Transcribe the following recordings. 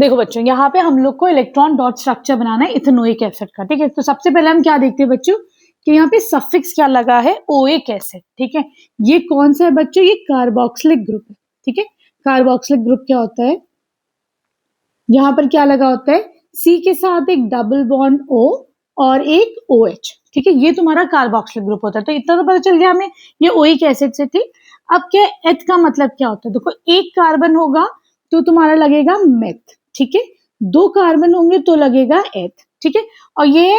देखो बच्चों, यहाँ पे हम लोग को इलेक्ट्रॉन डॉट स्ट्रक्चर बनाना है इथेनोइक एसिड का। ठीक है, तो सबसे पहले हम क्या देखते हैं बच्चों कि यहाँ पे सफिक्स क्या लगा है, ओइक एसिड। ठीक है, ये कौन सा है बच्चों, ये कार्बोक्सिलिक ग्रुप है। ठीक है, कार्बोक्सिलिक ग्रुप क्या होता है, यहाँ पर क्या लगा होता है, सी के साथ एक डबल बॉन्ड ओ और एक ओ एच। ठीक है, ये तुम्हारा कार्बोक्सिलिक ग्रुप होता है। तो इतना तो पता चल गया हमें ये ओइक एसिड से थी। अब क्या एथ का मतलब क्या होता है, देखो एक कार्बन होगा तो तुम्हारा लगेगा मेथ। ठीक है, दो कार्बन होंगे तो लगेगा एथ। ठीक है, और ये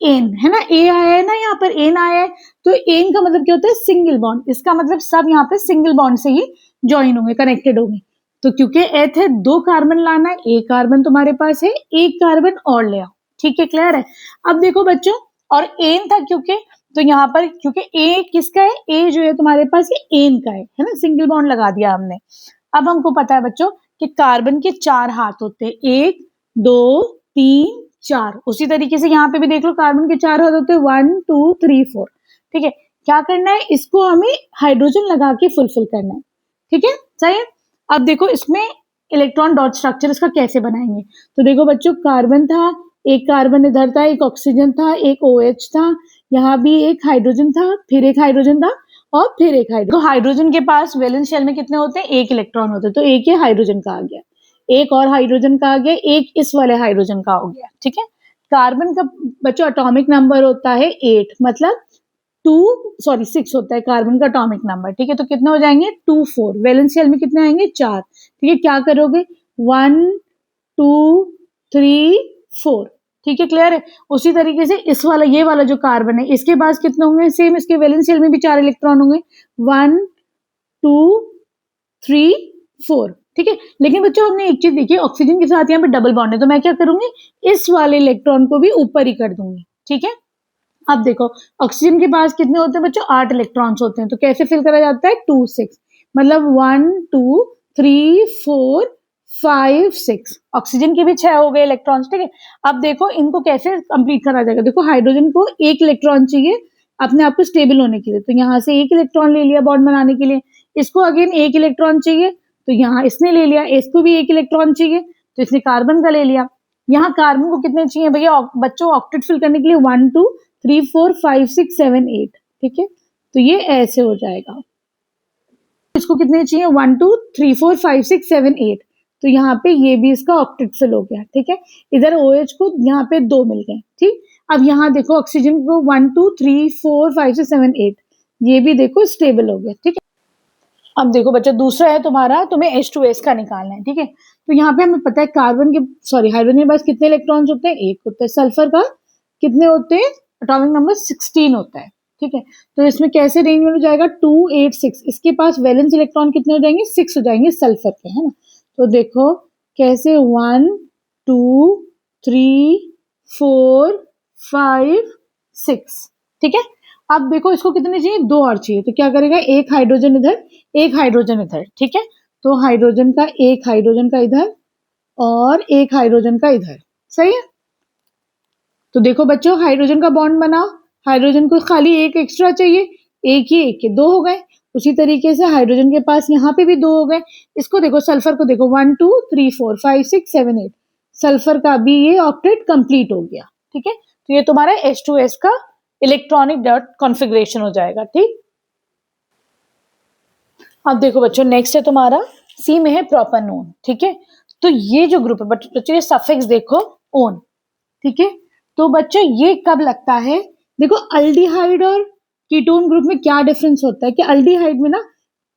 एन है ना, ए आया है ना, यहाँ पर एन आया है, तो एन का मतलब क्या होता है, सिंगल बॉन्ड। इसका मतलब सब यहाँ पे सिंगल बॉन्ड से ही ज्वाइन होंगे, कनेक्टेड होंगे। तो क्योंकि एथ है, दो कार्बन लाना है, एक कार्बन तुम्हारे पास है, एक कार्बन और ले आओ। ठीक है, क्लियर है। अब देखो बच्चों, और एन था क्योंकि, तो यहाँ पर क्योंकि ए किसका है, ए जो है तुम्हारे पास ये एन का है ना, सिंगल बॉन्ड लगा दिया हमने। अब हमको पता है बच्चों कि कार्बन के चार हाथ होते हैं, एक दो तीन चार। उसी तरीके से यहाँ पे भी देख लो, कार्बन के चार हाथ होते हैं, 1 2 3 4। ठीक है, क्या करना है, इसको हमें हाइड्रोजन लगा के फुलफिल करना है। ठीक है, सही है। अब देखो इसमें इलेक्ट्रॉन डॉट स्ट्रक्चर इसका कैसे बनाएंगे। तो देखो बच्चों, कार्बन था, एक कार्बन इधर था, एक ऑक्सीजन था, एक OH था, यहाँ भी एक हाइड्रोजन था, फिर एक हाइड्रोजन था, और फिर एक हाइड्रोजन। तो हाइड्रोजन के पास वैलेंस शेल में कितने होते हैं, एक इलेक्ट्रॉन होते हैं, तो एक ये हाइड्रोजन का आ गया, एक और हाइड्रोजन का आ गया, एक इस वाले हाइड्रोजन का हो गया। ठीक है, कार्बन का बच्चों एटॉमिक नंबर होता है 8, मतलब 6 होता है कार्बन का एटॉमिक नंबर। ठीक है, तो कितने हो जाएंगे, 2 4। वैलेंस शेल में कितने आएंगे, 4। ठीक है, क्या करोगे, 1 2 3 4। ठीक है, क्लियर है। उसी तरीके से इस वाला, ये वाला जो कार्बन है, इसके पास कितने होंगे, सेम इसके वैलेंस शेल में भी 4 इलेक्ट्रॉन होंगे, 1 2 3 4। ठीक है, लेकिन बच्चों हमने एक चीज देखी, ऑक्सीजन के साथ यहाँ पे डबल बॉन्ड है, तो मैं क्या करूंगी, इस वाले इलेक्ट्रॉन को भी ऊपर ही कर दूंगी। ठीक है, अब देखो ऑक्सीजन के पास कितने होते हैं बच्चों, 8 इलेक्ट्रॉन्स होते हैं, तो कैसे फिल करा जाता है, 2 6, मतलब 1 2 3 4 5 6। ऑक्सीजन के भी 6 हो गए इलेक्ट्रॉन्स। ठीक है, अब देखो इनको कैसे कंप्लीट करा जाएगा। देखो हाइड्रोजन को एक इलेक्ट्रॉन चाहिए अपने आप को स्टेबल होने के लिए, तो यहाँ से एक इलेक्ट्रॉन ले लिया बॉन्ड बनाने के लिए। इसको अगेन एक इलेक्ट्रॉन चाहिए, तो यहाँ इसने ले लिया, इसको भी एक इलेक्ट्रॉन चाहिए, तो इसने कार्बन का ले लिया। यहाँ कार्बन को कितने चाहिए भैया बच्चों, ऑक्टेट फिल करने के लिए 1 2 3 4 5 6 7 8। ठीक है, तो ये ऐसे हो जाएगा। इसको कितने चाहिए, 1 2 3 4 5 6 7 8, तो यहाँ पे ये भी इसका ऑक्टेट फिल हो गया। ठीक है, इधर OH को यहाँ पे 2 मिल गए। ठीक, अब यहाँ देखो ऑक्सीजन को 1 2 3 4 5 6 7 8, ये भी देखो स्टेबल हो गया। ठीक है, अब देखो बच्चा दूसरा है तुम्हारा, तुम्हें H2S का निकालना है। ठीक है, तो यहाँ पे हमें पता है कार्बन के हाइड्रोजन के पास कितने इलेक्ट्रॉन्स होते हैं, एक होता है। सल्फर का कितने होते हैं, एटॉमिक नंबर 16 होता है। ठीक है, तो इसमें कैसे रेंज में हो जाएगा, 2 8 6। इसके पास वैलेंस इलेक्ट्रॉन कितने हो जाएंगे, 6 हो जाएंगे सल्फर के, है ना। तो देखो कैसे 1 2 3 4 5 6। ठीक है, अब देखो इसको कितने चाहिए, 2 और चाहिए, तो क्या करेगा, एक हाइड्रोजन इधर, एक हाइड्रोजन इधर। ठीक है, तो हाइड्रोजन का एक हाइड्रोजन का इधर और एक हाइड्रोजन का इधर, सही है। तो देखो बच्चों हाइड्रोजन का बॉन्ड बनाओ, हाइड्रोजन को खाली एक एक्स्ट्रा चाहिए, एक ही एक के 2 हो गए। उसी तरीके से हाइड्रोजन के पास यहाँ पे भी 2 हो गए। इसको देखो, सल्फर को देखो, 1 2 3 4 5 6 7 8, सल्फर का भी ये ऑक्टेट कंप्लीट हो गया। ठीक है, तो ये तुम्हारा H2S का इलेक्ट्रॉनिक डॉट कॉन्फ़िगरेशन हो जाएगा। ठीक, अब देखो बच्चों नेक्स्ट है तुम्हारा, सी में है प्रोपेनोन। ठीक है, तो ये जो ग्रुप है बच्चों, ये सफिक्स देखो ओन। ठीक है, तो बच्चों ये कब लगता है, देखो अल्डिहाइड और कीटोन ग्रुप में क्या डिफरेंस होता है कि अल्डिहाइड में ना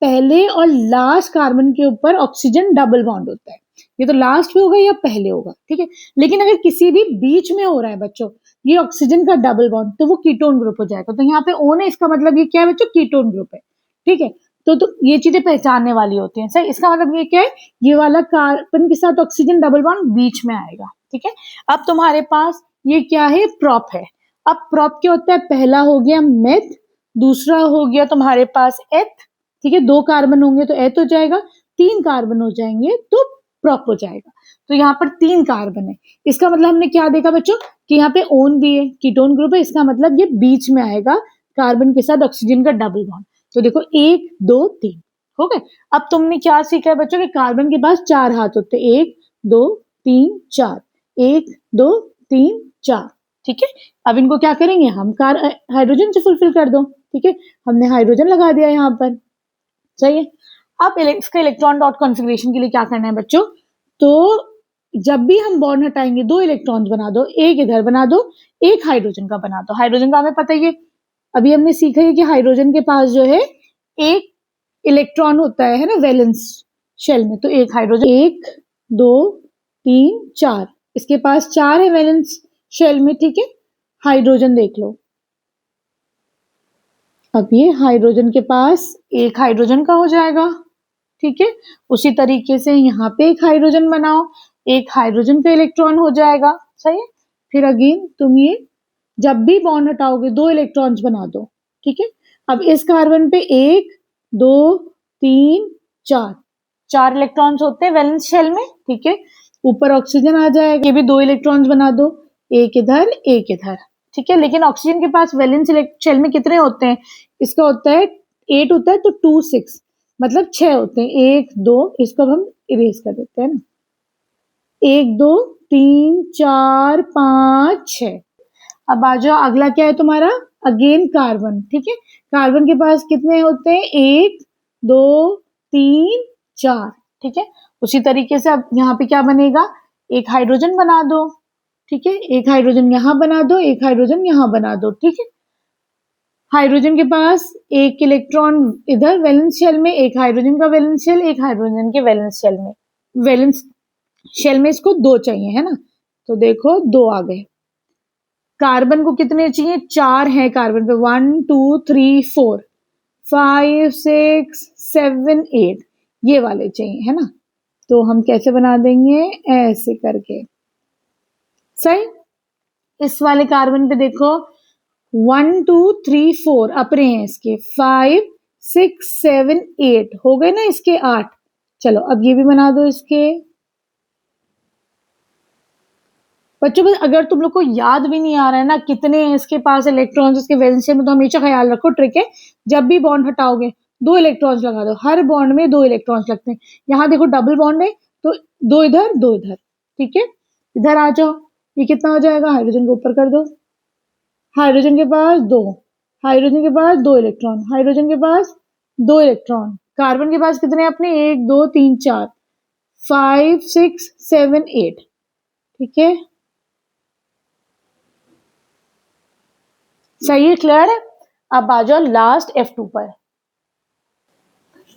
पहले और लास्ट कार्बन के ऊपर ऑक्सीजन डबल बॉन्ड होता है, ये तो लास्ट में होगा या पहले होगा। ठीक है, लेकिन अगर किसी भी बीच में हो रहा है बच्चों ये ऑक्सीजन का डबल बॉन्ड, तो वो कीटोन ग्रुप हो जाएगा। तो यहाँ पे ओन है, इसका मतलब ये क्या है बच्चों, कीटोन ग्रुप है। ठीक है, तो ये चीजें पहचानने वाली होती हैं। सही, इसका मतलब ये क्या है, ये वाला कार्बन के साथ ऑक्सीजन डबल बॉन्ड बीच में आएगा। ठीक है, अब तुम्हारे पास ये क्या है, प्रोप है। अब प्रोप क्या होता है, पहला हो गया मेथ, दूसरा हो गया तुम्हारे पास एथ। ठीक है, 2 कार्बन होंगे तो एथ हो जाएगा, 3 कार्बन हो जाएंगे तो प्रोप हो जाएगा। तो यहाँ पर 3 कार्बन है, इसका मतलब हमने क्या देखा बच्चों कि यहाँ पे ओन भी है, कीटोन ग्रुप है, इसका मतलब ये बीच में आएगा कार्बन के साथ ऑक्सीजन का डबल बॉन्ड। तो देखो 1 2 3 हो गए। अब तुमने क्या सीखा है बच्चों कि कार्बन के पास 4 हाथ होते हैं, 1 2 3 4, 1 2 3 4, ठीक है। अब इनको क्या करेंगे हम, हाइड्रोजन से फुलफिल कर दो, ठीक है। हमने हाइड्रोजन लगा दिया यहाँ पर, सही है। अब इसका इलेक्ट्रॉन डॉट कॉन्फ़िगरेशन के लिए क्या करना है बच्चों, तो जब भी हम बॉन्ड हटाएंगे 2 इलेक्ट्रॉन्स बना दो, एक इधर बना दो, एक हाइड्रोजन का बना दो। हाइड्रोजन का हमें पता ही है, अभी हमने सीखा है कि हाइड्रोजन के पास जो है एक इलेक्ट्रॉन होता है ना वैलेंस शेल में, तो एक हाइड्रोजन, 1 2 3 4, इसके पास 4 है वैलेंस शेल में, ठीक है। हाइड्रोजन देख लो, अब ये हाइड्रोजन के पास एक हाइड्रोजन का हो जाएगा, ठीक है। उसी तरीके से यहाँ पे एक हाइड्रोजन बनाओ, एक हाइड्रोजन का इलेक्ट्रॉन हो जाएगा, सही है। फिर अगेन तुम ये जब भी बॉन्ड हटाओगे 2 इलेक्ट्रॉन्स बना दो, ठीक है। अब इस कार्बन पे 1 2 3 4, 4 इलेक्ट्रॉन्स होते हैं वैलेंस शेल में, ठीक है। ऊपर ऑक्सीजन आ जाएगा, ये भी 2 इलेक्ट्रॉन्स बना दो, एक इधर एक इधर, ठीक है। लेकिन ऑक्सीजन के पास वैलेंस शेल में कितने होते हैं, इसका होता है 8 होता है, तो 2 6 मतलब 6 होते हैं, 1 2, इसको अब हम इरेज कर देते हैं ना, 1 2 3 4 5 6। अब आ जाओ, अगला क्या है तुम्हारा, अगेन कार्बन, ठीक है। कार्बन के पास कितने होते हैं, 1 2 3 4, ठीक है। उसी तरीके से अब यहाँ पे क्या बनेगा, एक हाइड्रोजन बना दो, ठीक है। एक हाइड्रोजन यहाँ बना दो, एक हाइड्रोजन यहाँ बना दो, ठीक है। हाइड्रोजन के पास एक इलेक्ट्रॉन इधर वैलेंस शेल में, एक हाइड्रोजन का वैलेंस शेल, एक हाइड्रोजन के वैलेंस शेल में, वैलेंस शेल में इसको 2 चाहिए, है ना, तो देखो 2 आ गए। कार्बन को कितने चाहिए, 4 हैं कार्बन पे, 1 2 3 4 5 6 7 8, ये वाले चाहिए, है ना। तो हम कैसे बना देंगे, ऐसे करके, सही। इस वाले कार्बन पे देखो 1 2 3 4 अपने हैं इसके, 5 6 7 8 हो गए ना इसके 8। चलो अब ये भी बना दो इसके। बच्चों बस अगर तुम लोग को याद भी नहीं आ रहा है ना कितने हैं इसके पास इलेक्ट्रॉन्स इसके वैलेंस शेल में, तो हमेशा ख्याल रखो, ट्रिक है, जब भी बॉन्ड हटाओगे 2 इलेक्ट्रॉन्स लगा दो, हर बॉन्ड में 2 इलेक्ट्रॉन्स लगते हैं। यहाँ देखो डबल बॉन्ड है, तो 2 इधर 2 इधर, ठीक है। इधर आ जाओ, ये कितना हो जाएगा, हाइड्रोजन को ऊपर कर दो, हाइड्रोजन के पास 2, हाइड्रोजन के पास 2 इलेक्ट्रॉन, हाइड्रोजन के पास 2 इलेक्ट्रॉन, कार्बन के पास कितने अपने, 1 2 3 4 5 6 7 8, ठीक है। सही है, क्लियर है। अब आ जाओ लास्ट F2 पर।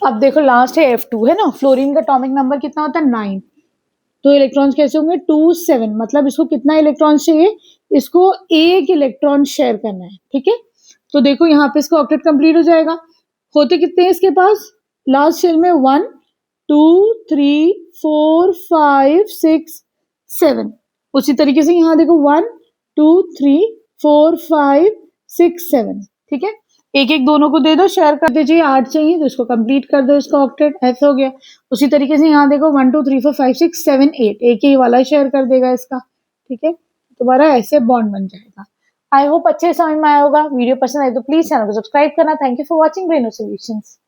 अब देखो लास्ट है F2, है ना। फ्लोरीन का एटॉमिक नंबर कितना होता है, 9। तो इलेक्ट्रॉन्स कैसे होंगे, 2 7, मतलब इसको कितना इलेक्ट्रॉन चाहिए, इसको एक इलेक्ट्रॉन शेयर करना है, ठीक है। तो देखो यहाँ पे इसका ऑक्टेट कंप्लीट हो जाएगा। होते कितने हैं इसके पास, लास्ट शेल में 1 2 3 4 5 6 7। उसी तरीके से यहाँ देखो 1 2 3 4 5 6 7, ठीक है। एक एक दोनों को दे दो, शेयर कर दीजिए, 8 चाहिए तो इसको कंप्लीट कर दो, इसका ऑक्टेट ऐसा हो गया। उसी तरीके से यहाँ देखो 1 2 3 4 5 6 7 8, एक ही वाला शेयर कर देगा इसका, ठीक है। तुम्हारा ऐसे बॉन्ड बन जाएगा। आई होप अच्छे समझ में आया होगा। वीडियो पसंद आए तो प्लीज चैनल को सब्सक्राइब करना। Thank you for watching Braino solutions.